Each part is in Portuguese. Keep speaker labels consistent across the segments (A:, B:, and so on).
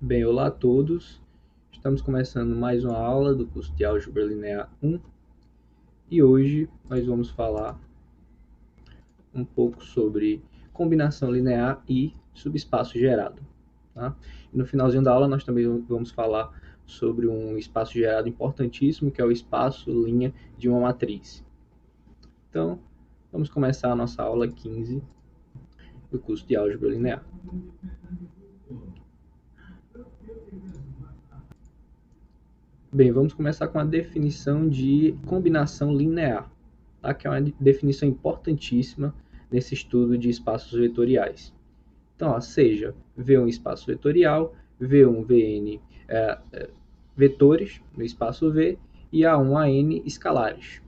A: Bem, olá a todos. Estamos começando mais uma aula do curso de Álgebra Linear 1 e hoje nós vamos falar um pouco sobre combinação linear e subespaço gerado. Tá? E no finalzinho da aula nós também vamos falar sobre um espaço gerado importantíssimo, que é o espaço-linha de uma matriz. Então, vamos começar a nossa aula 15 do curso de Álgebra Linear. Bem, vamos começar com a definição de combinação linear, tá? Que é uma definição importantíssima nesse estudo de espaços vetoriais. Então, seja V1 espaço vetorial, V1, Vn vetores no espaço V e A1, An escalares.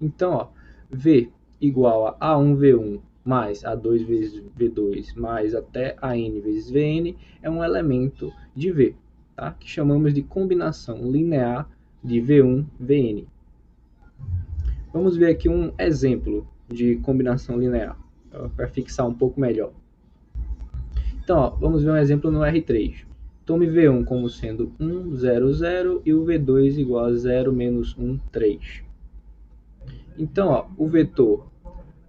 A: Então, V igual a A1, V1 mais A2 vezes V2 mais até An vezes Vn é um elemento de V, tá? Que chamamos de combinação linear de V1, Vn. Vamos ver aqui um exemplo de combinação linear, para fixar um pouco melhor. Então, vamos ver um exemplo no R3. Tome V1 como sendo 1, 0, 0 e o V2 igual a 0, menos 1, 3. Então, o vetor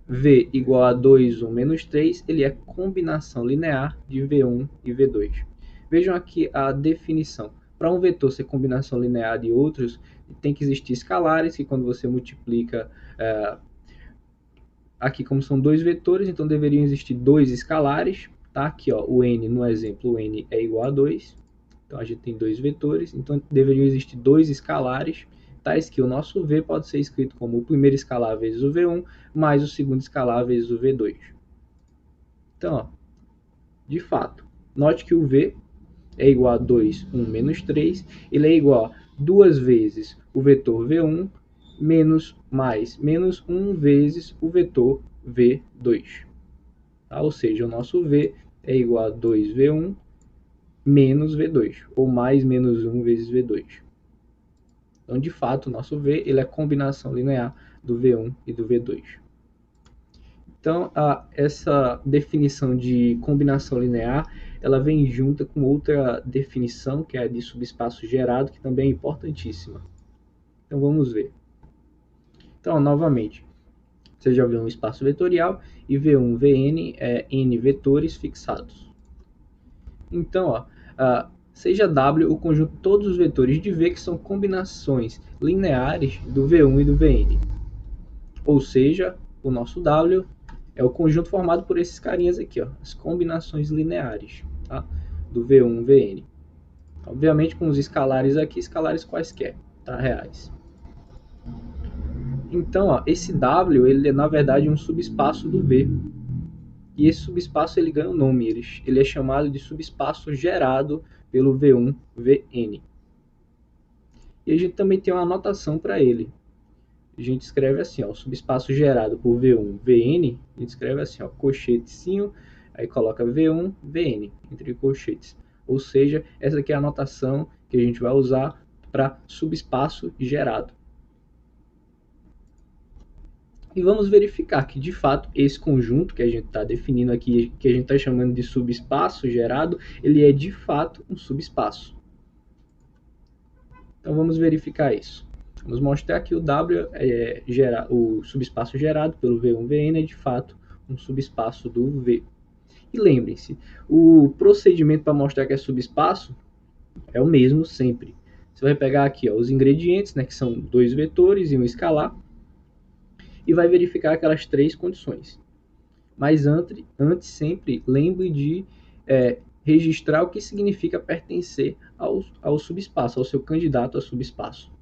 A: V igual a 2, 1, menos 3, ele é combinação linear de V1 e V2. Vejam aqui a definição. Para um vetor ser combinação linear de outros, tem que existir escalares, que quando você multiplica, aqui como são dois vetores, então deveriam existir dois escalares. Tá? Aqui, o n, no exemplo, o n é igual a 2. Então, a gente tem dois vetores, então deveriam existir dois escalares, tais que o nosso V pode ser escrito como o primeiro escalar vezes o V1, mais o segundo escalar vezes o V2. Então, de fato, note que o V é igual a 2, 1, menos 3, ele é igual a 2 vezes o vetor V1 mais menos 1 vezes o vetor V2. Tá? Ou seja, o nosso V é igual a 2V1 menos V2, ou mais menos 1 vezes V2. Então, de fato, o nosso V ele é a combinação linear do V1 e do V2. Então, essa definição de combinação linear, ela vem junta com outra definição, que é a de subespaço gerado, que também é importantíssima. Então, vamos ver. Então, novamente, você já viu um espaço vetorial e V1, Vn é n vetores fixados. Então, seja W o conjunto de todos os vetores de V que são combinações lineares do V1 e do Vn. Ou seja, o nosso W é o conjunto formado por esses carinhas aqui, as combinações lineares, tá? Do V1 e Vn. Obviamente com os escalares aqui, escalares quaisquer, tá? Reais. Então, esse W ele é na verdade um subespaço do V. E esse subespaço ele ganha um nome, ele é chamado de subespaço gerado pelo V1, Vn. E a gente também tem uma anotação para ele. A gente escreve assim, o subespaço gerado por V1, Vn, a gente escreve assim, colchetezinho, aí coloca V1, Vn, entre colchetes. Ou seja, essa aqui é a anotação que a gente vai usar para subespaço gerado. E vamos verificar que, de fato, esse conjunto que a gente está definindo aqui, que a gente está chamando de subespaço gerado, ele é, de fato, um subespaço. Então, vamos verificar isso. Vamos mostrar que o W o subespaço gerado pelo V1, Vn é, de fato, um subespaço do V. E lembrem-se, o procedimento para mostrar que é subespaço é o mesmo sempre. Você vai pegar aqui os ingredientes, né, que são dois vetores e um escalar, e vai verificar aquelas três condições. Mas antes sempre lembre de registrar o que significa pertencer ao subespaço, ao seu candidato a subespaço.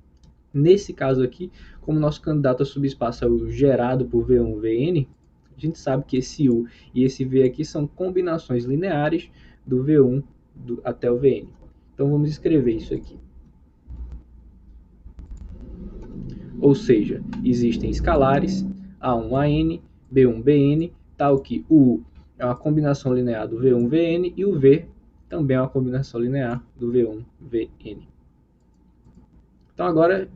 A: Nesse caso aqui, como nosso candidato a subespaço é o gerado por V1, Vn, a gente sabe que esse U e esse V aqui são combinações lineares do V1 até o Vn. Então vamos escrever isso aqui. Ou seja, existem escalares A1, An, B1, Bn, tal que o U é uma combinação linear do V1, Vn e o V também é uma combinação linear do V1, Vn. Então agora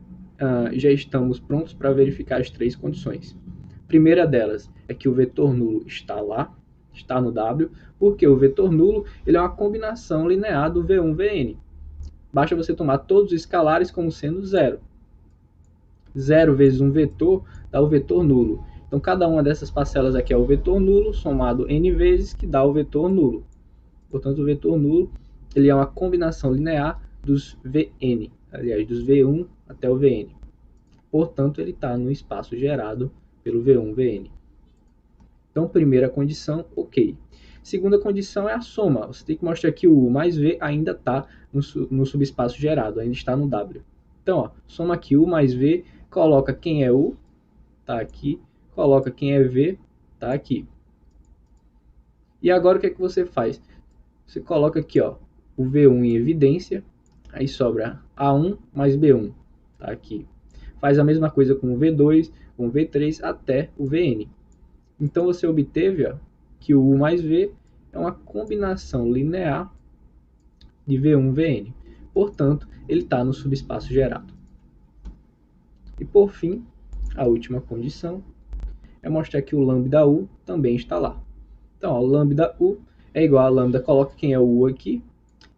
A: já estamos prontos para verificar as três condições. A primeira delas é que o vetor nulo está lá. está no W, porque o vetor nulo ele é uma combinação linear do V1, Vn. Basta você tomar todos os escalares como sendo zero. 0 vezes um vetor dá o vetor nulo. Então, cada uma dessas parcelas aqui é o vetor nulo, somado n vezes, que dá o vetor nulo. Portanto, o vetor nulo ele é uma combinação linear dos Vn, aliás, dos V1 até o Vn. Portanto, ele está no espaço gerado pelo V1, Vn. Então, primeira condição, ok. Segunda condição é a soma. Você tem que mostrar que o U mais V ainda está no subespaço gerado, ainda está no W. Então, ó, soma aqui U mais V, coloca quem é U, está aqui, coloca quem é V, está aqui. E agora o que é que você faz? Você coloca aqui, ó, o V1 em evidência, aí sobra A1 mais B1, tá aqui. Faz a mesma coisa com o V2, com o V3 até o Vn. Então você obteve, ó, que o U mais V é uma combinação linear de V1 Vn. Portanto, ele está no subespaço gerado. E por fim, a última condição é mostrar que o lambda U também está lá. Então, ó, o lambda U é igual a lambda, coloca quem é o U aqui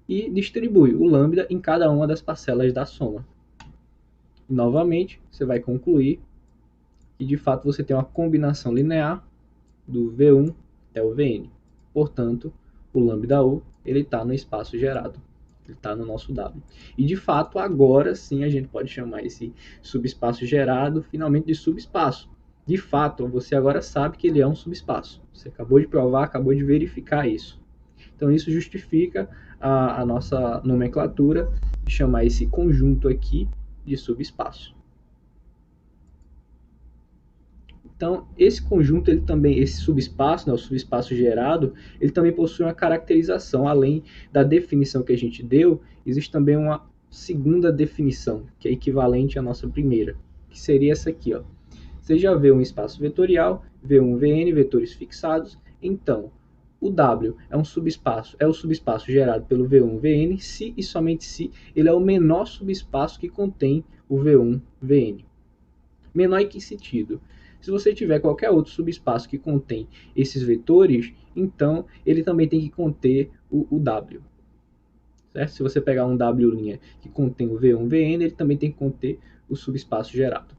A: e distribui o lambda em cada uma das parcelas da soma. E, novamente, você vai concluir que de fato você tem uma combinação linear do V1 até o Vn. Portanto, o lambda U ele está no espaço gerado. Ele está no nosso W. E de fato, agora sim a gente pode chamar esse subespaço gerado finalmente de subespaço. De fato, você agora sabe que ele é um subespaço. Você acabou de provar, acabou de verificar isso. Então, isso justifica a nossa nomenclatura de chamar esse conjunto aqui de subespaço. Então, esse conjunto, ele também, esse subespaço, né, o subespaço gerado, ele também possui uma caracterização. Além da definição que a gente deu, existe também uma segunda definição, que é equivalente à nossa primeira, que seria essa aqui, ó. Você já vê um espaço vetorial, V1, Vn, vetores fixados. Então, o W é um subespaço, é o subespaço gerado pelo V1, Vn, se e somente se ele é o menor subespaço que contém o V1, Vn. Menor em que sentido? Se você tiver qualquer outro subespaço que contém esses vetores, então ele também tem que conter o W. Certo? Se você pegar um W' que contém o V1, Vn, ele também tem que conter o subespaço gerado.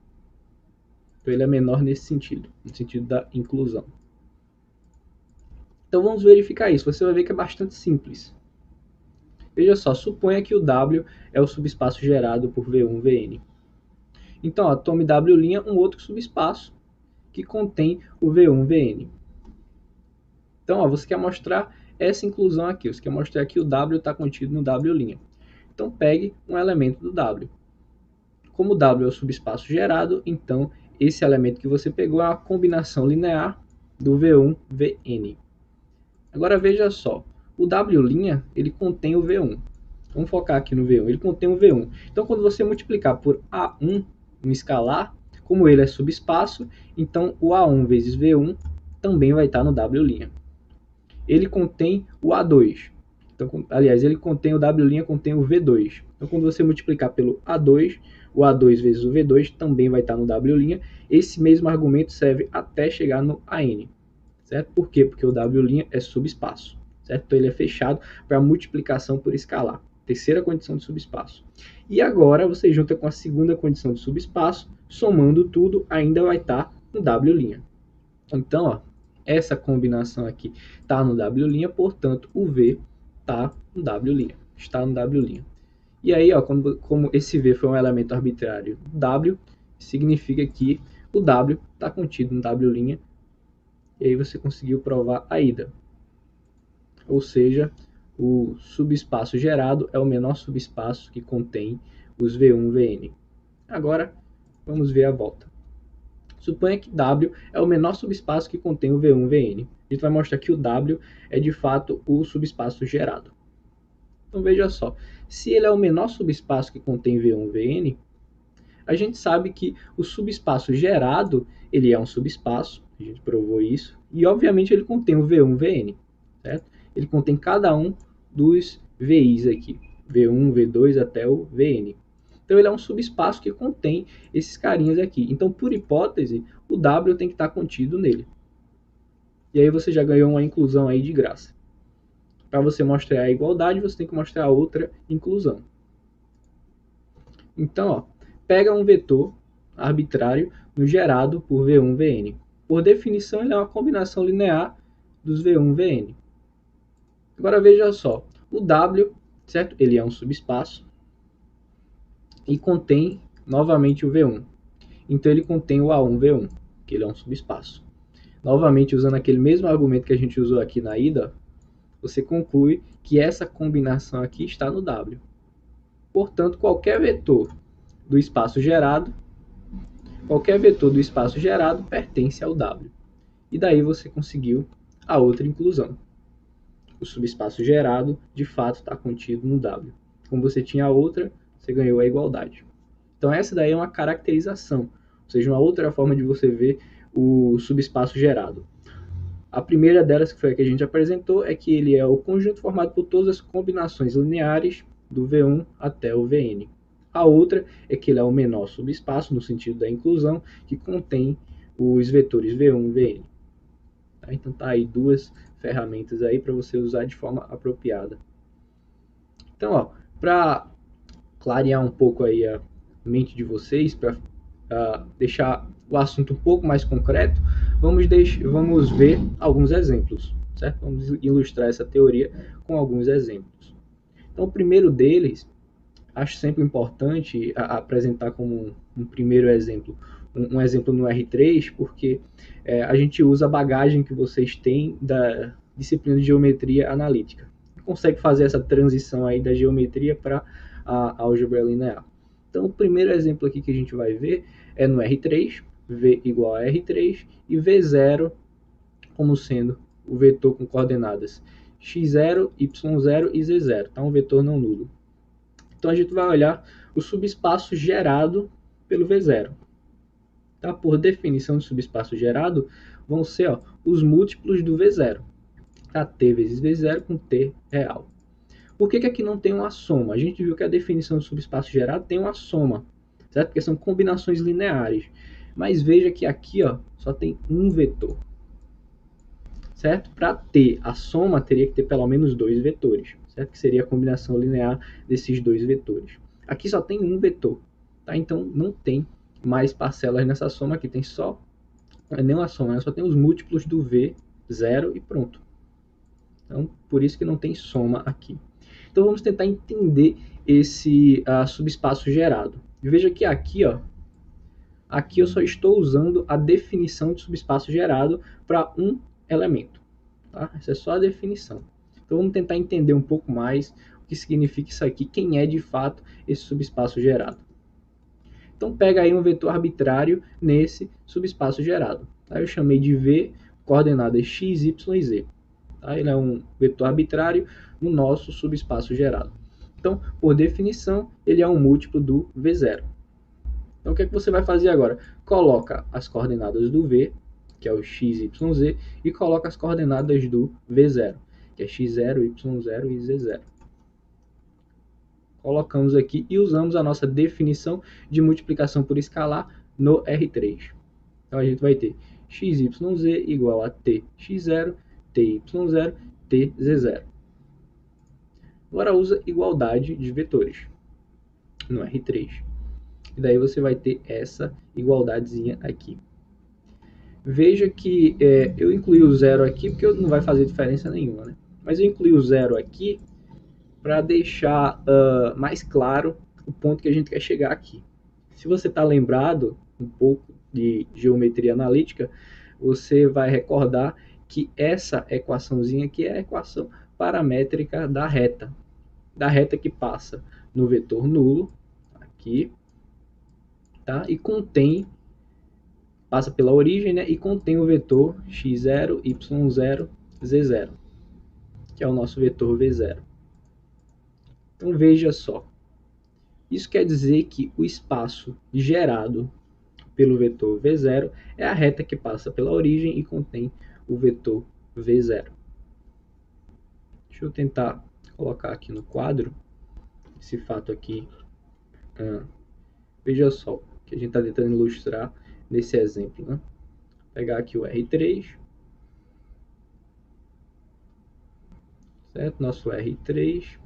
A: Então ele é menor nesse sentido, no sentido da inclusão. Então vamos verificar isso. Você vai ver que é bastante simples. Veja só, suponha que o W é o subespaço gerado por V1, Vn. Então, ó, tome W' um outro subespaço que contém o V1, Vn. Então, ó, você quer mostrar essa inclusão aqui. Você quer mostrar que o W está contido no W'. Então, pegue um elemento do W. Como o W é o subespaço gerado, então esse elemento que você pegou é uma combinação linear do V1, Vn. Agora veja só, o W' ele contém o V1. Vamos focar aqui no V1. Ele contém o V1. Então, quando você multiplicar por A1, um escalar, como ele é subespaço, então o A1 vezes V1 também vai estar no W'. Ele contém o A2. Então, aliás, ele contém o W', contém o V2. Então, quando você multiplicar pelo A2, o A2 vezes o V2 também vai estar no W'. Esse mesmo argumento serve até chegar no AN. Certo? Por quê? Porque o W' é subespaço. Certo? Então, ele é fechado para multiplicação por escalar. Terceira condição de subespaço. E agora você junta com a segunda condição de subespaço, somando tudo, ainda vai estar no W'. Então, ó, essa combinação aqui está no W', portanto, o V está no W'. Está no W'. E aí, ó, como esse V foi um elemento arbitrário W, significa que o W está contido no W'. E aí você conseguiu provar a ida. Ou seja, o subespaço gerado é o menor subespaço que contém os V1, Vn. Agora, vamos ver a volta. Suponha que W é o menor subespaço que contém o V1, Vn. A gente vai mostrar que o W é de fato o subespaço gerado. Então veja só, se ele é o menor subespaço que contém V1, Vn, a gente sabe que o subespaço gerado ele é um subespaço, a gente provou isso, e obviamente ele contém o V1, Vn, certo? Ele contém cada um dos VIs aqui, V1, V2 até o Vn. Então ele é um subespaço que contém esses carinhas aqui. Então, por hipótese, o W tem que estar contido nele. E aí você já ganhou uma inclusão aí de graça. Para você mostrar a igualdade, você tem que mostrar outra inclusão. Então, ó, pega um vetor arbitrário no gerado por V1, Vn. Por definição, ele é uma combinação linear dos V1, Vn. Agora veja só, o W, certo? Ele é um subespaço e contém novamente o V1. Então ele contém o A1, V1, que ele é um subespaço. Novamente, usando aquele mesmo argumento que a gente usou aqui na ida, você conclui que essa combinação aqui está no W. Portanto, qualquer vetor do espaço gerado pertence ao W. E daí você conseguiu a outra inclusão. O subespaço gerado, de fato, está contido no W. Como você tinha a outra, você ganhou a igualdade. Então essa daí é uma caracterização, ou seja, uma outra forma de você ver o subespaço gerado. A primeira delas, que foi a que a gente apresentou, é que ele é o conjunto formado por todas as combinações lineares do V1 até o Vn. A outra é que ele é o menor subespaço, no sentido da inclusão, que contém os vetores V1 e Vn. Então tá aí duas ferramentas aí para você usar de forma apropriada. Então, ó, para clarear um pouco aí a mente de vocês, para deixar o assunto um pouco mais concreto, vamos ver alguns exemplos, certo? Vamos ilustrar essa teoria com alguns exemplos. Então, o primeiro deles, acho sempre importante apresentar como um primeiro exemplo, um exemplo no R3, porque a gente usa a bagagem que vocês têm da disciplina de geometria analítica. Consegue fazer essa transição aí da geometria para a álgebra linear. Então, o primeiro exemplo aqui que a gente vai ver é no R3, V igual a R3 e V0 como sendo o vetor com coordenadas x0, y0 e z0, tá? Um vetor não nulo. Então a gente vai olhar o subespaço gerado pelo V0. Tá? Por definição de subespaço gerado, vão ser os múltiplos do V0. Tá? T vezes V0 com T real. Por que aqui não tem uma soma? A gente viu que a definição de subespaço gerado tem uma soma, certo? Porque são combinações lineares. Mas veja que aqui só tem um vetor, certo? Para ter a soma, teria que ter pelo menos dois vetores, certo? Que seria a combinação linear desses dois vetores. Aqui só tem um vetor, tá? Então não tem mais parcelas nessa soma aqui, tem só, não é nem uma soma, né? Só tem os múltiplos do V0 e pronto. Então, por isso que não tem soma aqui. Então vamos tentar entender esse subespaço gerado. Veja que aqui eu só estou usando a definição de subespaço gerado para um elemento. Tá? Essa é só a definição. Então vamos tentar entender um pouco mais o que significa isso aqui, quem é de fato esse subespaço gerado. Então pega aí um vetor arbitrário nesse subespaço gerado. Tá? Eu chamei de V, coordenadas x, y e z. Tá? Ele é um vetor arbitrário no nosso subespaço gerado. Então, por definição, ele é um múltiplo do V0. Então, o que é que você vai fazer agora? Coloca as coordenadas do V, que é o x, y, z, e coloca as coordenadas do V0, que é x0, y0 e z0. Colocamos aqui e usamos a nossa definição de multiplicação por escalar no R3. Então, a gente vai ter x, y, z igual a t x0, t y0, t z0. Agora usa igualdade de vetores no R3. E daí você vai ter essa igualdadezinha aqui. Veja que eu incluí o zero aqui porque não vai fazer diferença nenhuma, né? Mas eu incluí o zero aqui para deixar mais claro o ponto que a gente quer chegar aqui. Se você está lembrado um pouco de geometria analítica, você vai recordar que essa equaçãozinha aqui é a equação paramétrica da reta que passa no vetor nulo, aqui, tá? E passa pela origem, né? E contém o vetor x0, y0, z0, que é o nosso vetor v0. Então veja só, isso quer dizer que o espaço gerado pelo vetor v0 é a reta que passa pela origem e contém o vetor v0. Deixa eu tentar colocar aqui no quadro esse fato aqui. Veja só o que a gente está tentando ilustrar nesse exemplo, né? Vou pegar aqui o R3, certo? Nosso R3.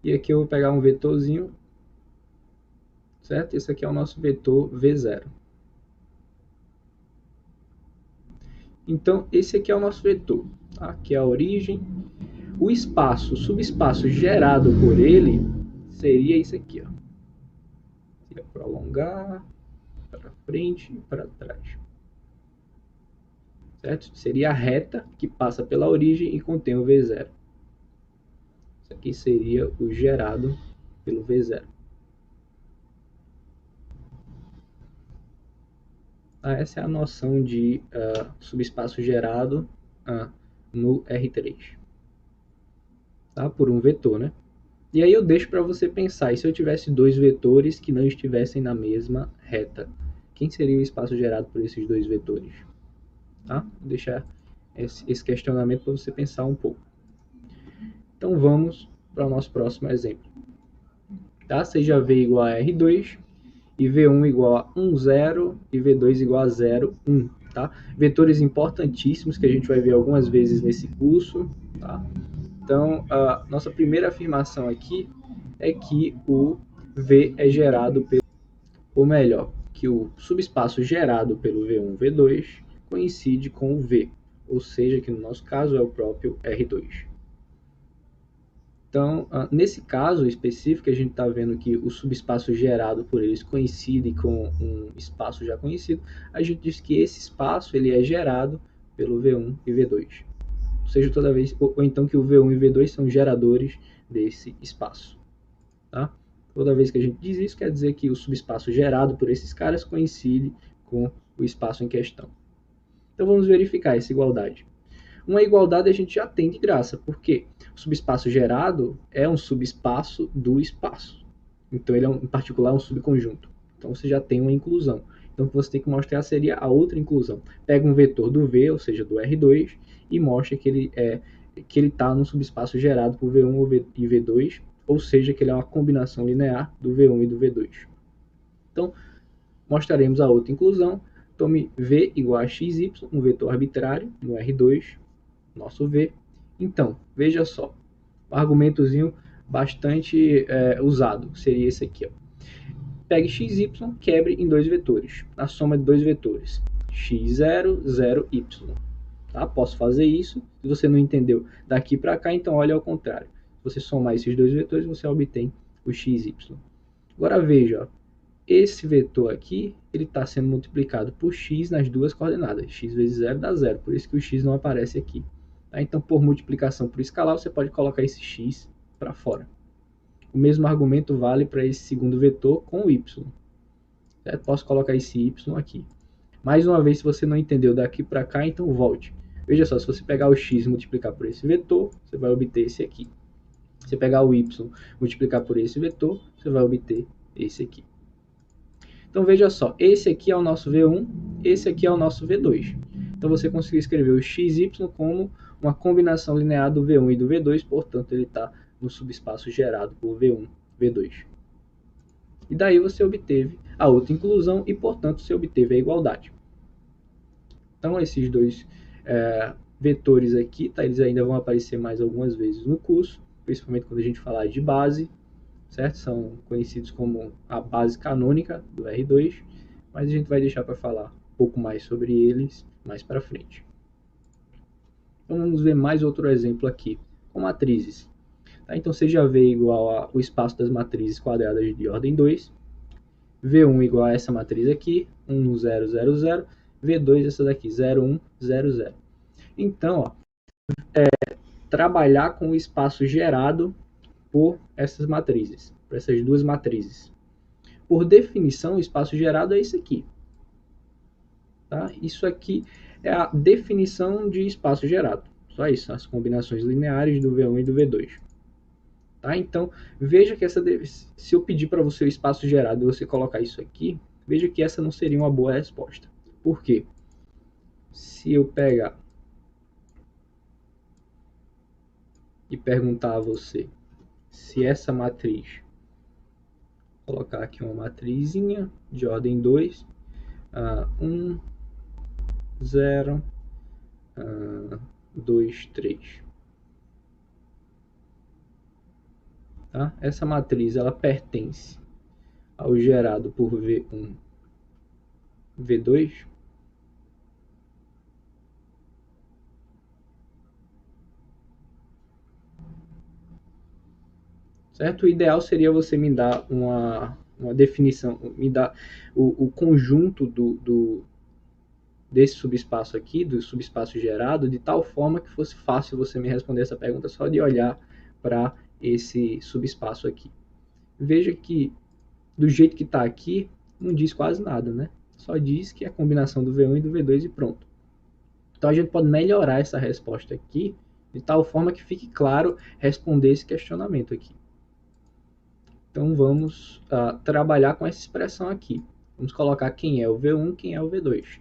A: E aqui eu vou pegar um vetorzinho, certo? Esse aqui é o nosso vetor V0. Então, esse aqui é o nosso vetor, tá? Aqui é a origem. O espaço, o subespaço gerado por ele seria isso aqui, ó. Seria prolongar para frente e para trás, certo? Seria a reta que passa pela origem e contém o V0. Isso aqui seria o gerado pelo V0. Essa é a noção de subespaço gerado no R3, tá? Por um vetor, né? E aí eu deixo para você pensar, e se eu tivesse dois vetores que não estivessem na mesma reta? Quem seria o espaço gerado por esses dois vetores? Tá? Vou deixar esse questionamento para você pensar um pouco. Então vamos para o nosso próximo exemplo. Tá? Seja V igual a R2 e V1 igual a 1, 0 e V2 igual a 0, 1. Tá? Vetores importantíssimos que a gente vai ver algumas vezes nesse curso. Tá? Então, a nossa primeira afirmação aqui é que o V é gerado pelo, ou melhor, que o subespaço gerado pelo V1, V2 coincide com o V, ou seja, que no nosso caso é o próprio R2. Então, nesse caso específico, a gente está vendo que o subespaço gerado por eles coincide com um espaço já conhecido, a gente diz que esse espaço ele é gerado pelo V1 e V2. Ou seja, toda vez, ou então que o V1 e V2 são geradores desse espaço. Tá? Toda vez que a gente diz isso, quer dizer que o subespaço gerado por esses caras coincide com o espaço em questão. Então vamos verificar essa igualdade. Uma igualdade a gente já tem de graça, porque o subespaço gerado é um subespaço do espaço. Então ele é, em particular, um subconjunto. Então você já tem uma inclusão. Então o que você tem que mostrar seria a outra inclusão. Pega um vetor do V, ou seja, do R2, e mostra que ele está no subespaço gerado por V1 e V2, ou seja, que ele é uma combinação linear do V1 e do V2. Então, mostraremos a outra inclusão. Tome V igual a XY, um vetor arbitrário no R2, nosso V. Então, veja só, um argumentozinho bastante usado seria esse aqui. Ó. Pegue xy, quebre em dois vetores, a soma de dois vetores, x0, 0, y. Tá? Posso fazer isso. Se você não entendeu daqui para cá, então olha ao contrário. Se você somar esses dois vetores, você obtém o xy. Agora veja, ó, esse vetor aqui ele está sendo multiplicado por x nas duas coordenadas. X vezes 0 dá 0, por isso que o x não aparece aqui. Tá? Então, por multiplicação por escalar, você pode colocar esse x para fora. O mesmo argumento vale para esse segundo vetor com o y. Certo? Posso colocar esse y aqui. Mais uma vez, se você não entendeu daqui para cá, então volte. Veja só, se você pegar o x e multiplicar por esse vetor, você vai obter esse aqui. Se você pegar o y e multiplicar por esse vetor, você vai obter esse aqui. Então veja só, esse aqui é o nosso V1, esse aqui é o nosso V2. Então você conseguiu escrever o XY como uma combinação linear do V1 e do V2, portanto ele está no subespaço gerado por V1, V2. E daí você obteve a outra inclusão e, portanto, você obteve a igualdade. Então esses dois vetores aqui, tá, eles ainda vão aparecer mais algumas vezes no curso, principalmente quando a gente falar de base, certo? São conhecidos como a base canônica do R2, mas a gente vai deixar para falar um pouco mais sobre eles mais para frente. Então vamos ver mais outro exemplo aqui, com matrizes. Tá? Então seja V igual ao espaço das matrizes quadradas de ordem 2, V1 igual a essa matriz aqui, 1, 0, 0, 0, V2 essa daqui, 0, 1, 0, 0. Então, ó, trabalhar com o espaço gerado por essas matrizes, por essas duas matrizes. Por definição, o espaço gerado é isso aqui. Tá? Isso aqui é a definição de espaço gerado. Só isso, as combinações lineares do V1 e do V2. Tá? Então, veja que se eu pedir para você o espaço gerado e você colocar isso aqui, veja que essa não seria uma boa resposta. Por quê? Se eu pegar e perguntar a você se essa matriz Vou colocar aqui uma matrizinha de ordem 2, 1, 0, 2, 3. Tá? Essa matriz ela pertence ao gerado por V1, V2. Certo? O ideal seria você me dar uma definição, me dar o conjunto desse subespaço aqui, do subespaço gerado, de tal forma que fosse fácil você me responder essa pergunta só de olhar para esse subespaço aqui. Veja que, do jeito que está aqui, não diz quase nada, né? Só diz que é a combinação do V1 e do V2 e pronto. Então a gente pode melhorar essa resposta aqui, de tal forma que fique claro responder esse questionamento aqui. Então vamos trabalhar com essa expressão aqui. Vamos colocar quem é o V1 e quem é o V2.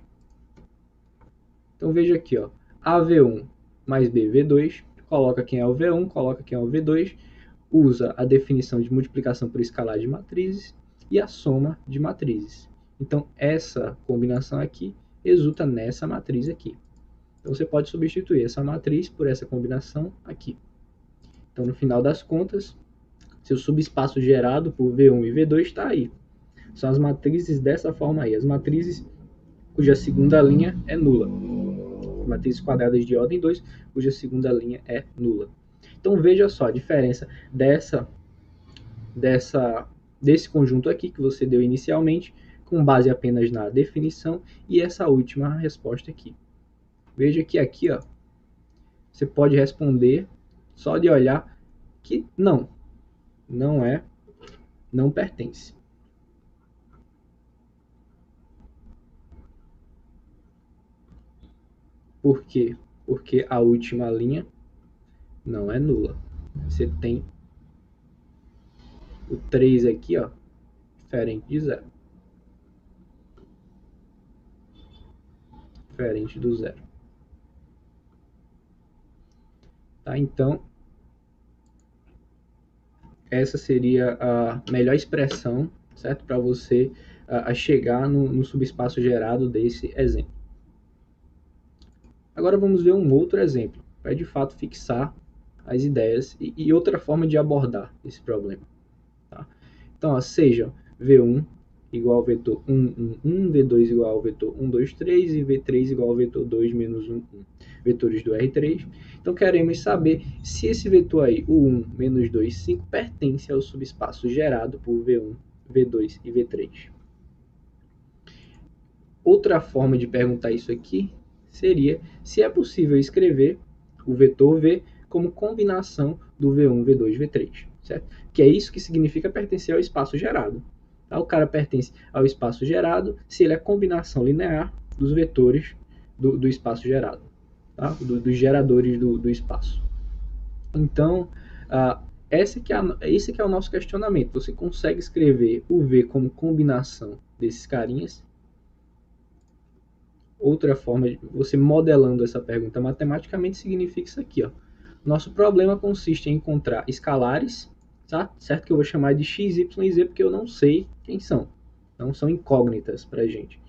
A: Então veja aqui, ó, AV1 mais BV2, coloca quem é o V1, coloca quem é o V2, usa a definição de multiplicação por escalar de matrizes e a soma de matrizes. Então essa combinação aqui resulta nessa matriz aqui. Então você pode substituir essa matriz por essa combinação aqui. Então no final das contas, seu subespaço gerado por V1 e V2 está aí. São as matrizes dessa forma aí, as matrizes cuja segunda linha é nula. Matrizes quadradas de ordem 2, cuja segunda linha é nula. Então veja só a diferença desse conjunto aqui que você deu inicialmente, com base apenas na definição, e essa última resposta aqui. Veja que aqui, ó, você pode responder só de olhar que não pertence. Por quê? Porque a última linha não é nula. Você tem o 3 aqui, ó, diferente de 0. Diferente do 0. Tá? Então, essa seria a melhor expressão, certo? Para você chegar no subespaço gerado desse exemplo. Agora vamos ver um outro exemplo, para de fato fixar as ideias e outra forma de abordar esse problema. Tá? Então, ó, seja V1 igual ao vetor 1, 1, 1, V2 igual ao vetor 1, 2, 3 e V3 igual ao vetor 2, menos 1, 1. Vetores do R3. Então, queremos saber se esse vetor aí, o 1, menos 2, 5, pertence ao subespaço gerado por V1, V2 e V3. Outra forma de perguntar isso aqui seria se é possível escrever o vetor V como combinação do V1, V2 e V3, certo? Que é isso que significa pertencer ao espaço gerado. Tá? O cara pertence ao espaço gerado se ele é combinação linear dos vetores do espaço gerado, tá? Dos geradores do espaço. Então, esse que é o nosso questionamento. Você consegue escrever o V como combinação desses carinhas? Outra forma de você modelando essa pergunta matematicamente significa isso aqui, ó. Nosso problema consiste em encontrar escalares, tá? Certo que eu vou chamar de x, y e z porque eu não sei quem são. Então são incógnitas para a gente.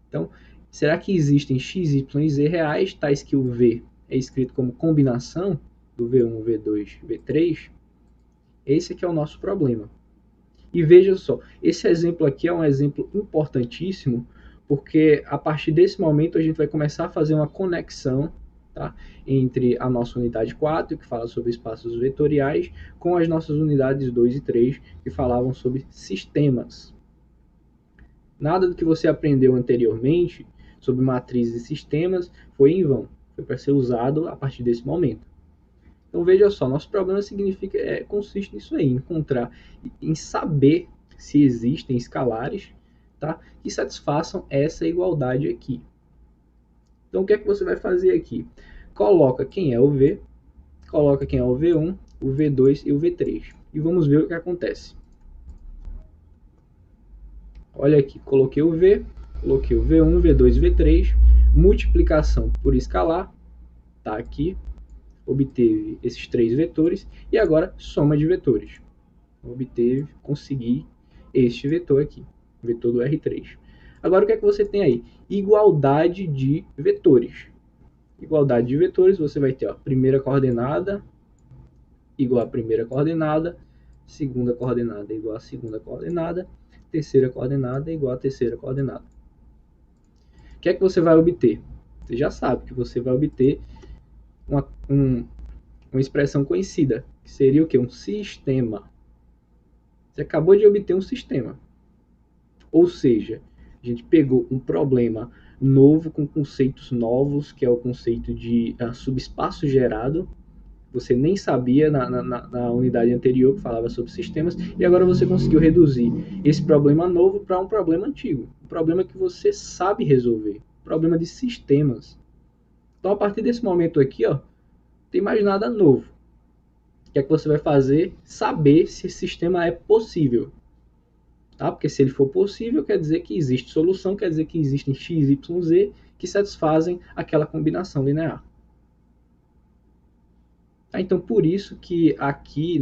A: Então, será que existem x, y e z reais, tais que o v é escrito como combinação do v1, v2, v3? Esse aqui é o nosso problema. E veja só, esse exemplo aqui é um exemplo importantíssimo, porque a partir desse momento a gente vai começar a fazer uma conexão, tá, entre a nossa unidade 4, que fala sobre espaços vetoriais, com as nossas unidades 2 e 3, que falavam sobre sistemas. Nada do que você aprendeu anteriormente sobre matrizes e sistemas foi em vão, foi para ser usado a partir desse momento. Então veja só, nosso problema consiste nisso aí, em saber se existem escalares, tá, que satisfaçam essa igualdade aqui. Então o que é que você vai fazer aqui? Coloca quem é o V, coloca quem é o V1, o V2 e o V3. E vamos ver o que acontece. Olha aqui, coloquei o V, coloquei o V1, V2 e V3, multiplicação por escalar, tá aqui, obteve esses 3 vetores, e agora soma de vetores. Consegui este vetor aqui, vetor do R3. Agora o que é que você tem aí? Igualdade de vetores. Igualdade de vetores, você vai ter, ó, primeira coordenada igual a primeira coordenada, segunda coordenada igual a segunda coordenada, terceira coordenada igual a terceira coordenada. O que é que você vai obter? Você já sabe que você vai obter uma expressão conhecida, que seria o quê? Um sistema. Você acabou de obter um sistema. Ou seja, a gente pegou um problema novo com conceitos novos, que é o conceito de subespaço gerado. Você nem sabia na unidade anterior que falava sobre sistemas, e agora você conseguiu reduzir esse problema novo para um problema antigo, um problema que você sabe resolver, problema de sistemas. Então, a partir desse momento aqui, ó, não tem mais nada novo. O que é que você vai fazer? Saber se esse sistema é possível. Tá? Porque se ele for possível, quer dizer que existe solução, quer dizer que existem x, y, z que satisfazem aquela combinação linear. Então, por isso que aqui,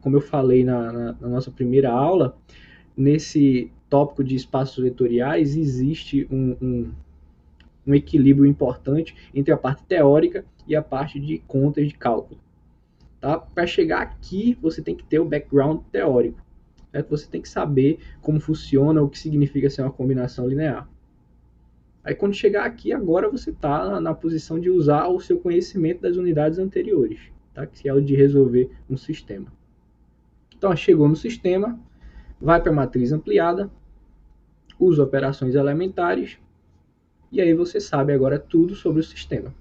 A: como eu falei na nossa primeira aula, nesse tópico de espaços vetoriais, existe um equilíbrio importante entre a parte teórica e a parte de contas de cálculo. Tá? Para chegar aqui, você tem que ter o background teórico. Certo? Você tem que saber como funciona, o que significa ser uma combinação linear. Aí, quando chegar aqui, agora você está na posição de usar o seu conhecimento das unidades anteriores, tá? Que é o de resolver um sistema. Então, chegou no sistema, vai para a matriz ampliada, usa operações elementares, e aí você sabe agora tudo sobre o sistema.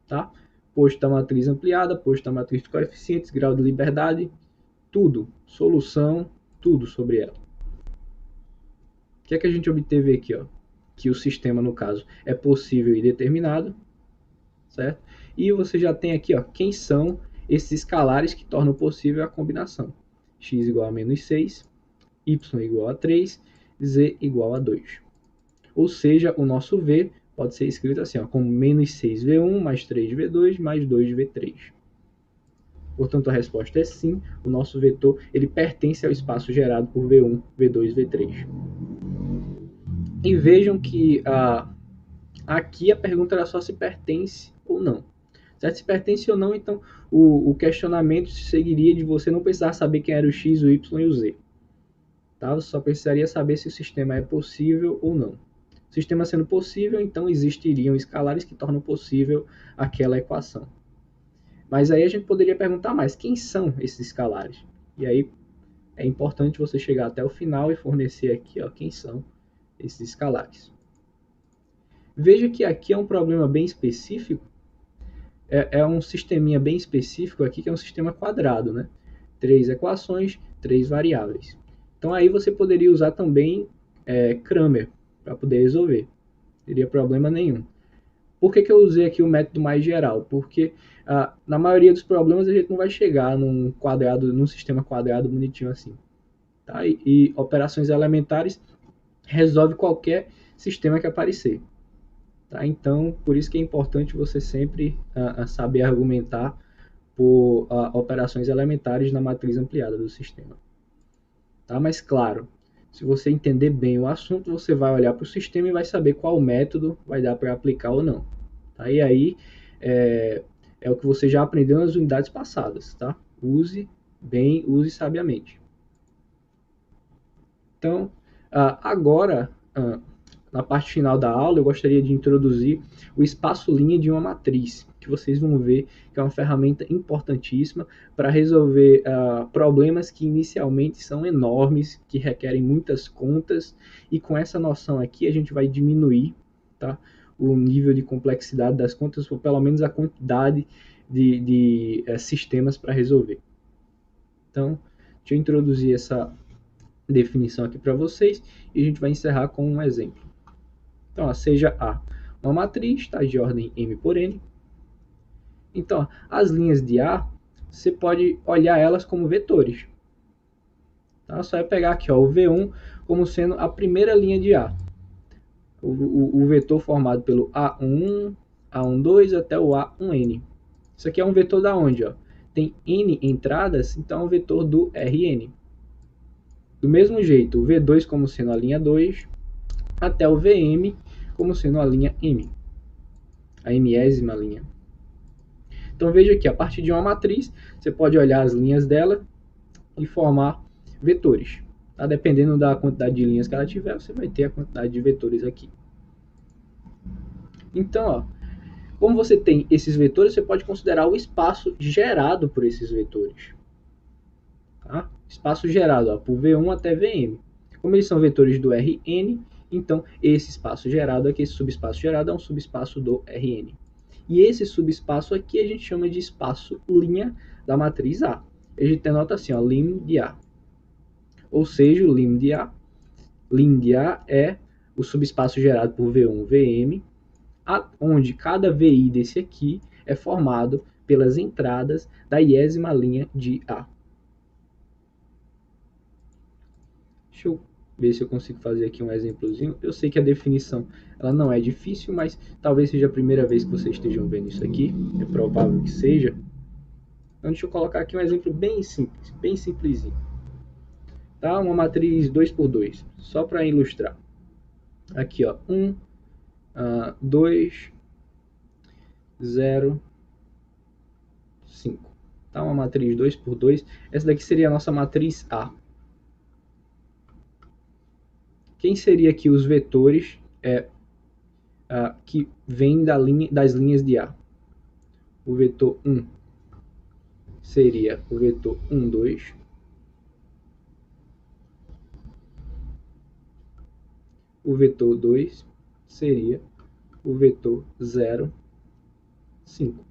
A: Tá? Posto da matriz ampliada, posto da matriz de coeficientes, grau de liberdade, tudo, solução, tudo sobre ela. O que é que a gente obteve aqui? Ó? Que o sistema, no caso, é possível e determinado, certo? E você já tem aqui, ó, quem são esses escalares que tornam possível a combinação. X igual a menos 6, Y igual a 3, Z igual a 2. Ou seja, o nosso V pode ser escrito assim, ó, como menos 6V1 mais 3V2 mais 2V3. Portanto, a resposta é sim, o nosso vetor ele pertence ao espaço gerado por V1, V2, V3. E vejam que aqui a pergunta era só se pertence ou não. Certo? Se pertence ou não, então o questionamento seguiria de você não precisar saber quem era o X, o Y e o Z. Tá? Você só precisaria saber se o sistema é possível ou não. O sistema sendo possível, então existiriam escalares que tornam possível aquela equação. Mas aí a gente poderia perguntar mais, quem são esses escalares? E aí é importante você chegar até o final e fornecer aqui, ó, quem são esses escalares. Veja que aqui é um problema bem específico, é um sisteminha bem específico aqui, que é um sistema quadrado, né? 3 equações, 3 variáveis. Então aí você poderia usar também Cramer para poder resolver. Não teria problema nenhum. Por que eu usei aqui o método mais geral? Porque na maioria dos problemas a gente não vai chegar num sistema quadrado bonitinho assim. Tá? E operações elementares resolve qualquer sistema que aparecer. Tá? Então, por isso que é importante você sempre saber argumentar por operações elementares na matriz ampliada do sistema. Tá? Mas, claro, se você entender bem o assunto, você vai olhar para o sistema e vai saber qual método vai dar para aplicar ou não. Tá? E aí é o que você já aprendeu nas unidades passadas. Tá? Use bem, use sabiamente. Então, agora, na parte final da aula, eu gostaria de introduzir o espaço-linha de uma matriz, que vocês vão ver que é uma ferramenta importantíssima para resolver problemas que inicialmente são enormes, que requerem muitas contas, e com essa noção aqui a gente vai diminuir, tá, o nível de complexidade das contas, ou pelo menos a quantidade de sistemas para resolver. Então, deixa eu introduzir essa definição aqui para vocês e a gente vai encerrar com um exemplo. Então, seja A uma matriz, tá, de ordem M por N. Então, as linhas de A, você pode olhar elas como vetores. Tá? Só é pegar aqui, ó, o V1 como sendo a primeira linha de A. O vetor formado pelo A1, A12 até o A1N. Isso aqui é um vetor da onde? Ó? Tem N entradas, então é um vetor do Rn. Do mesmo jeito, o V2 como sendo a linha 2, até o VM como sendo a linha M, a mésima linha. Então veja que a partir de uma matriz, você pode olhar as linhas dela e formar vetores. Tá? Dependendo da quantidade de linhas que ela tiver, você vai ter a quantidade de vetores aqui. Então, ó, como você tem esses vetores, você pode considerar o espaço gerado por esses vetores. Tá? Espaço gerado, ó, por V1 até Vm. Como eles são vetores do Rn, então esse espaço gerado aqui, esse subespaço gerado é um subespaço do Rn. E esse subespaço aqui a gente chama de espaço linha da matriz A. A gente anota assim, ó, lim de A. Ou seja, o lim de A é o subespaço gerado por V1, Vm, onde cada VI desse aqui é formado pelas entradas da iésima linha de A. Deixa eu ver se eu consigo fazer aqui um exemplozinho. Eu sei que a definição ela não é difícil, mas talvez seja a primeira vez que vocês estejam vendo isso aqui. É provável que seja. Então deixa eu colocar aqui um exemplo bem simples, bem simplesinho. Tá? Uma matriz 2x2, só para ilustrar. Aqui, ó, 1, 2, 0, 5. Tá? Uma matriz 2x2. Essa daqui seria a nossa matriz A. Quem seria aqui os vetores que vêm das linhas de A? O vetor 1 seria o vetor 1, 2. O vetor 2 seria o vetor 0, 5.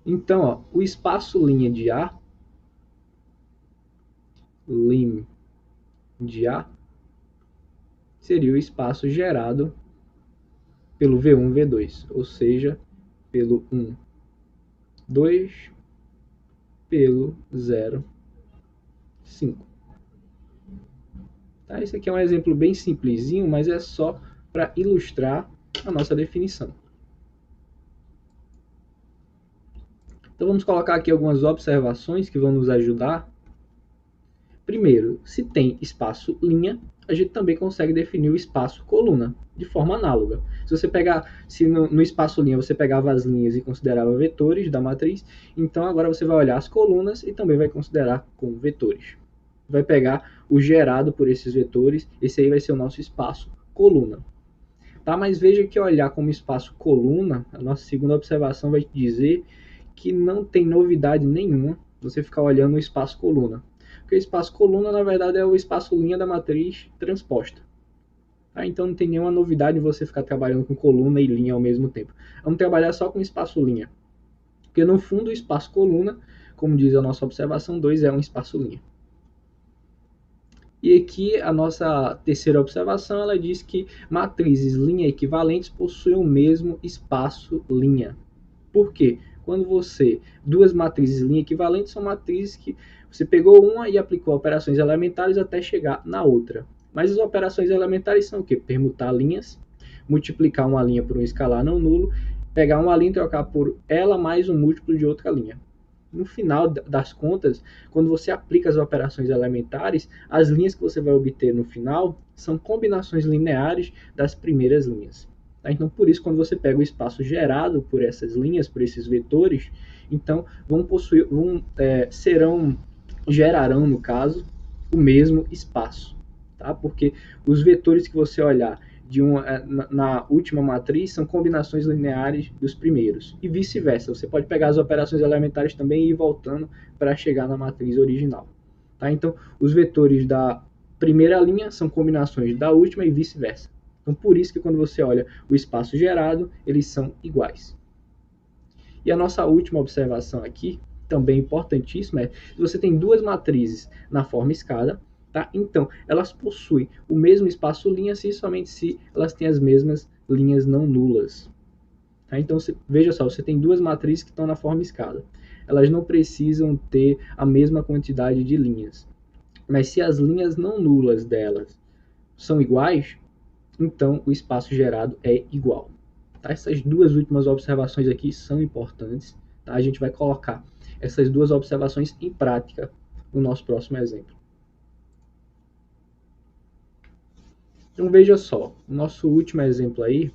A: Então, ó, o espaço linha de A, lim de A, seria o espaço gerado pelo V1, V2, ou seja, pelo 1, 2, pelo 0, 5. Tá? Esse aqui é um exemplo bem simplesinho, mas é só para ilustrar a nossa definição. Então vamos colocar aqui algumas observações que vão nos ajudar. Primeiro, se tem espaço linha, a gente também consegue definir o espaço coluna de forma análoga. Se você pegar, se no espaço linha você pegava as linhas e considerava vetores da matriz, então agora você vai olhar as colunas e também vai considerar como vetores. Vai pegar o gerado por esses vetores, esse aí vai ser o nosso espaço coluna. Tá? Mas veja que olhar como espaço coluna, a nossa segunda observação vai dizer que não tem novidade nenhuma você ficar olhando o espaço coluna. Porque o espaço coluna, na verdade, é o espaço linha da matriz transposta. Tá? Então não tem nenhuma novidade em você ficar trabalhando com coluna e linha ao mesmo tempo. Vamos trabalhar só com espaço linha. Porque no fundo o espaço coluna, como diz a nossa observação 2, é um espaço linha. E aqui a nossa terceira observação, ela diz que matrizes linha equivalentes possuem o mesmo espaço linha. Por quê? Quando duas matrizes linha equivalentes são matrizes que você pegou uma e aplicou operações elementares até chegar na outra. Mas as operações elementares são o quê? Permutar linhas, multiplicar uma linha por um escalar não nulo, pegar uma linha e trocar por ela mais um múltiplo de outra linha. No final das contas, quando você aplica as operações elementares, as linhas que você vai obter no final são combinações lineares das primeiras linhas. Tá? Então, por isso, quando você pega o espaço gerado por essas linhas, por esses vetores, então gerarão, no caso, o mesmo espaço. Tá? Porque os vetores que você olhar na última matriz são combinações lineares dos primeiros. E vice-versa. Você pode pegar as operações elementares também e ir voltando para chegar na matriz original. Tá? Então, os vetores da primeira linha são combinações da última e vice-versa. Então, por isso que quando você olha o espaço gerado, eles são iguais. E a nossa última observação aqui, também importantíssima, é se você tem duas matrizes na forma escada, tá? Então, elas possuem o mesmo espaço linha somente se elas têm as mesmas linhas não nulas. Tá? Então, veja só, você tem duas matrizes que estão na forma escada. Elas não precisam ter a mesma quantidade de linhas. Mas se as linhas não nulas delas são iguais, então o espaço gerado é igual. Tá? Essas duas últimas observações aqui são importantes. Tá? A gente vai colocar essas duas observações em prática no nosso próximo exemplo. Então veja só, o nosso último exemplo aí,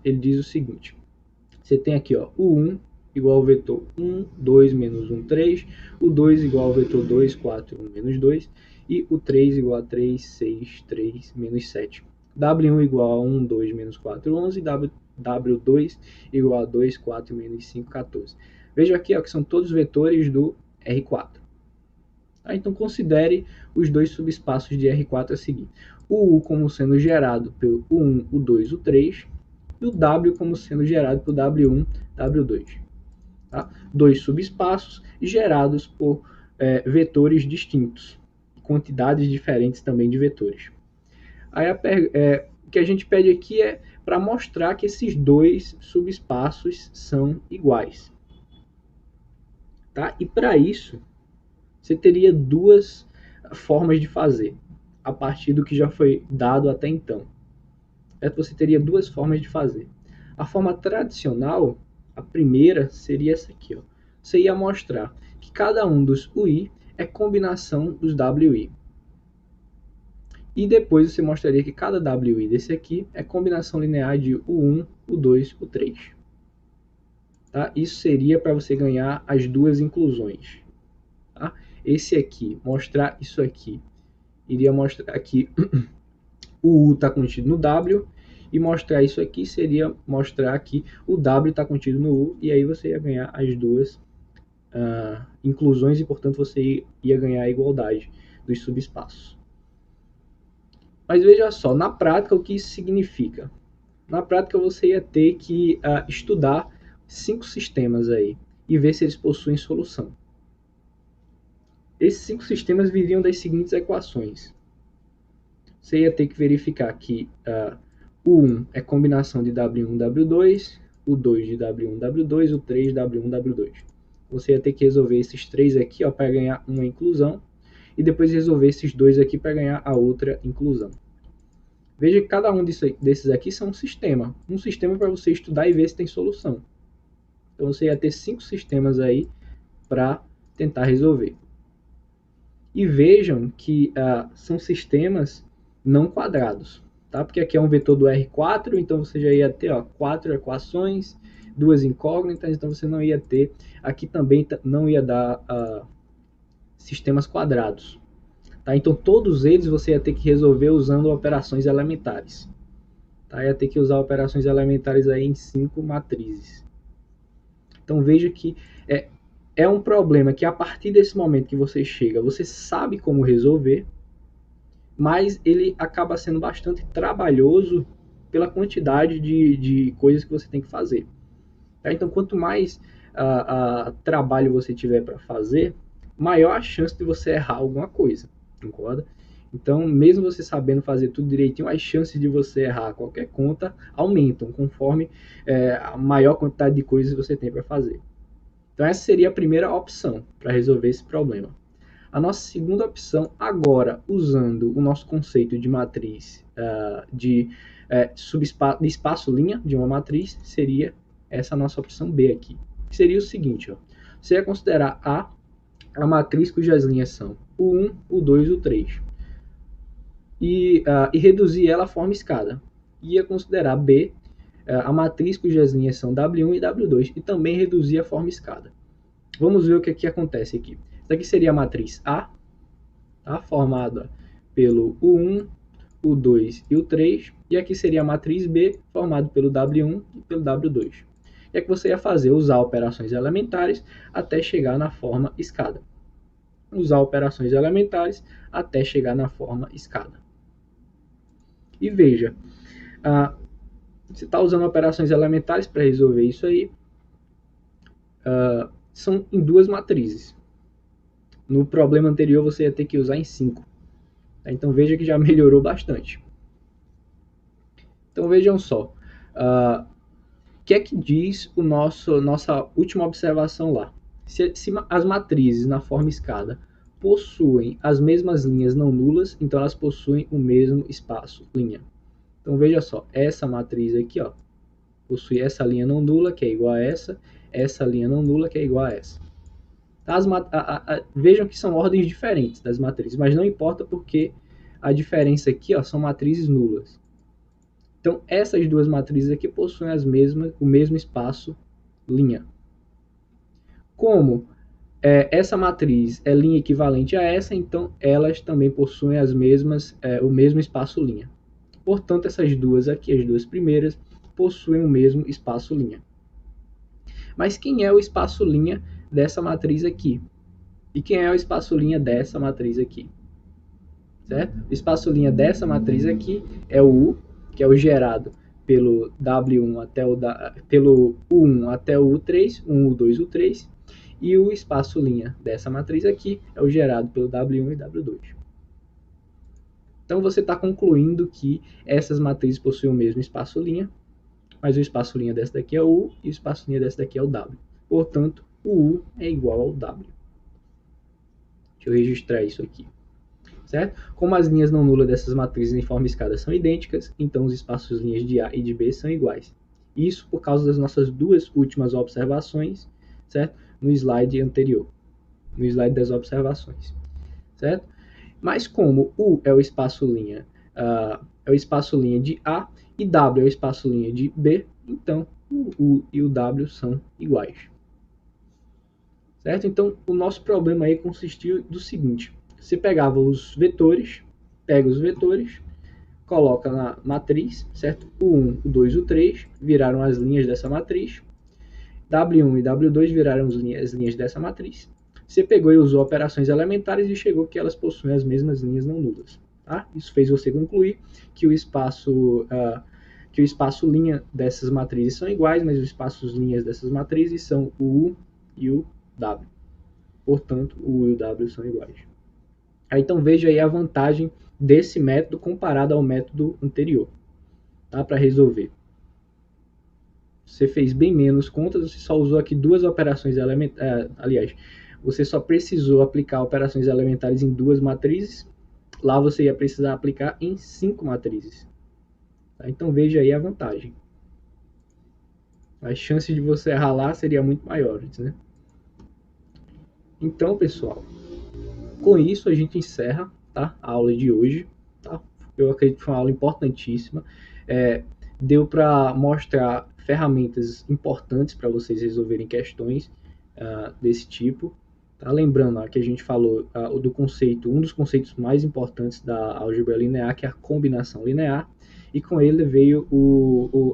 A: ele diz o seguinte: você tem aqui ó, o 1 igual ao vetor 1, 2, menos 1, 3, o 2 igual ao vetor 2, 4, 1, menos 2, e o 3 igual a 3, 6, 3, menos 7. W1 igual a 1, 2, menos 4, 11, W2 igual a 2, 4, menos 5, 14. Veja aqui ó, que são todos vetores do R4. Então considere os dois subespaços de R4 a seguir. O U como sendo gerado pelo U1, U2, U3, e o W como sendo gerado por W1, W2. Tá? Dois subespaços gerados por vetores distintos, quantidades diferentes também de vetores. Aí o que a gente pede aqui é para mostrar que esses dois subespaços são iguais. Tá? E para isso, você teria duas formas de fazer, a partir do que já foi dado até então. Você teria duas formas de fazer. A forma tradicional, a primeira, seria essa aqui. Ó. Você ia mostrar que cada um dos UI é combinação dos WI. E depois você mostraria que cada WI desse aqui é combinação linear de U1, U2, U3. Tá? Isso seria para você ganhar as duas inclusões. Tá? Esse aqui, mostrar isso aqui, iria mostrar que o U está contido no W, e mostrar isso aqui seria mostrar que o W está contido no U, e aí você ia ganhar as duas inclusões, e portanto você ia ganhar a igualdade dos subespaços. Mas veja só, na prática o que isso significa? Na prática você ia ter que estudar 5 sistemas aí, e ver se eles possuem solução. Esses 5 sistemas viriam das seguintes equações. Você ia ter que verificar que o 1 é combinação de W1, W2, o 2 de W1, W2, o 3 de W1, W2. Você ia ter que resolver esses 3 aqui para ganhar uma inclusão, e depois resolver esses 2 aqui para ganhar a outra inclusão. Veja que cada um desses aqui são um sistema para você estudar e ver se tem solução. Então você ia ter 5 sistemas aí para tentar resolver. E vejam que são sistemas não quadrados, tá? Porque aqui é um vetor do R4, então você já ia ter 4 equações, 2 incógnitas, então você não ia ter, aqui também não ia dar sistemas quadrados. Tá? Então todos eles você ia ter que resolver usando operações elementares. Tá? Ia ter que usar operações elementares aí em 5 matrizes. Então veja que é um problema que a partir desse momento que você chega, você sabe como resolver, mas ele acaba sendo bastante trabalhoso pela quantidade de coisas que você tem que fazer. Tá? Então quanto mais trabalho você tiver para fazer, maior a chance de você errar alguma coisa, concorda? Então, mesmo você sabendo fazer tudo direitinho, as chances de você errar qualquer conta aumentam conforme a maior quantidade de coisas você tem para fazer. Então, essa seria a primeira opção para resolver esse problema. A nossa segunda opção, agora, usando o nosso conceito de matriz de espaço-linha de uma matriz, seria essa nossa opção B aqui. Que seria o seguinte, você ia considerar a matriz cujas linhas são o 1, o 2 e o 3. E reduzir ela à forma escada. Ia considerar B a matriz cujas linhas são W1 e W2 e também reduzir a forma escada. Vamos ver o que acontece aqui. Essa aqui seria a matriz A, tá? Formada pelo U1, o 2 e o 3. E aqui seria a matriz B, formada pelo W1 e pelo W2. E é que você ia fazer, usar operações elementares até chegar na forma escada. Usar operações elementares até chegar na forma escada. E veja, você está usando operações elementares para resolver isso aí. São em 2 matrizes. No problema anterior você ia ter que usar em 5. Então veja que já melhorou bastante. Então vejam só. O que é que diz nossa última observação lá? Se as matrizes na forma escada possuem as mesmas linhas não nulas, então elas possuem o mesmo espaço linha. Então veja só, essa matriz aqui possui essa linha não nula, que é igual a essa linha não nula, que é igual a essa. Vejam que são ordens diferentes das matrizes, mas não importa porque a diferença aqui são matrizes nulas. Então, essas duas matrizes aqui possuem o mesmo espaço linha. Como essa matriz é linha equivalente a essa, então elas também possuem o mesmo espaço linha. Portanto, essas duas aqui, as duas primeiras, possuem o mesmo espaço linha. Mas quem é o espaço linha dessa matriz aqui? E quem é o espaço linha dessa matriz aqui? Certo? O espaço linha dessa matriz aqui é o U, que é o gerado pelo W1 pelo U1 até o U3, U1, U2, U3, e o espaço linha dessa matriz aqui é o gerado pelo W1 e W2. Então você está concluindo que essas matrizes possuem o mesmo espaço linha, mas o espaço linha dessa daqui é o U e o espaço linha dessa daqui é o W. Portanto, o U é igual ao W. Deixa eu registrar isso aqui. Certo? Como as linhas não nulas dessas matrizes em forma escada são idênticas, então os espaços linhas de A e de B são iguais. Isso por causa das nossas duas últimas observações, certo? No slide anterior, no slide das observações, certo? Mas como U é o espaço linha de A e W é o espaço linha de B, então o U e o W são iguais. Certo? Então, o nosso problema aí consistiu do seguinte: você pega os vetores, coloca na matriz, certo? O 1, o 2 e o 3 viraram as linhas dessa matriz. W1 e W2 viraram as linhas dessa matriz. Você pegou e usou operações elementares e chegou que elas possuem as mesmas linhas não nulas. Tá? Isso fez você concluir que o espaço linha dessas matrizes são iguais, mas os espaços linhas dessas matrizes são o U e o W. Portanto, o U e o W são iguais. Então veja aí a vantagem desse método comparado ao método anterior, tá? Para resolver. Você fez bem menos contas, você só usou aqui duas operações elementares. Aliás, você só precisou aplicar operações elementares em duas matrizes. Lá você ia precisar aplicar em 5 matrizes. Tá? Então veja aí a vantagem. As chances de você errar lá seriam muito maiores, né? Então, pessoal, com isso a gente encerra, tá, a aula de hoje. Tá? Eu acredito que foi uma aula importantíssima. Deu para mostrar ferramentas importantes para vocês resolverem questões desse tipo. Tá? Lembrando que a gente falou um dos conceitos mais importantes da álgebra linear, que é a combinação linear, e com ele veio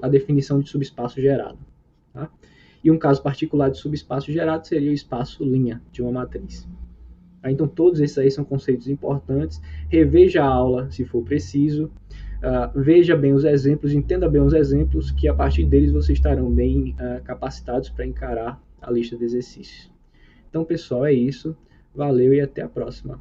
A: a definição de subespaço gerado. Tá? E um caso particular de subespaço gerado seria o espaço linha de uma matriz. Então todos esses aí são conceitos importantes. Reveja a aula se for preciso. Veja bem os exemplos, entenda bem os exemplos, que a partir deles vocês estarão bem capacitados para encarar a lista de exercícios. Então, pessoal, é isso. Valeu e até a próxima.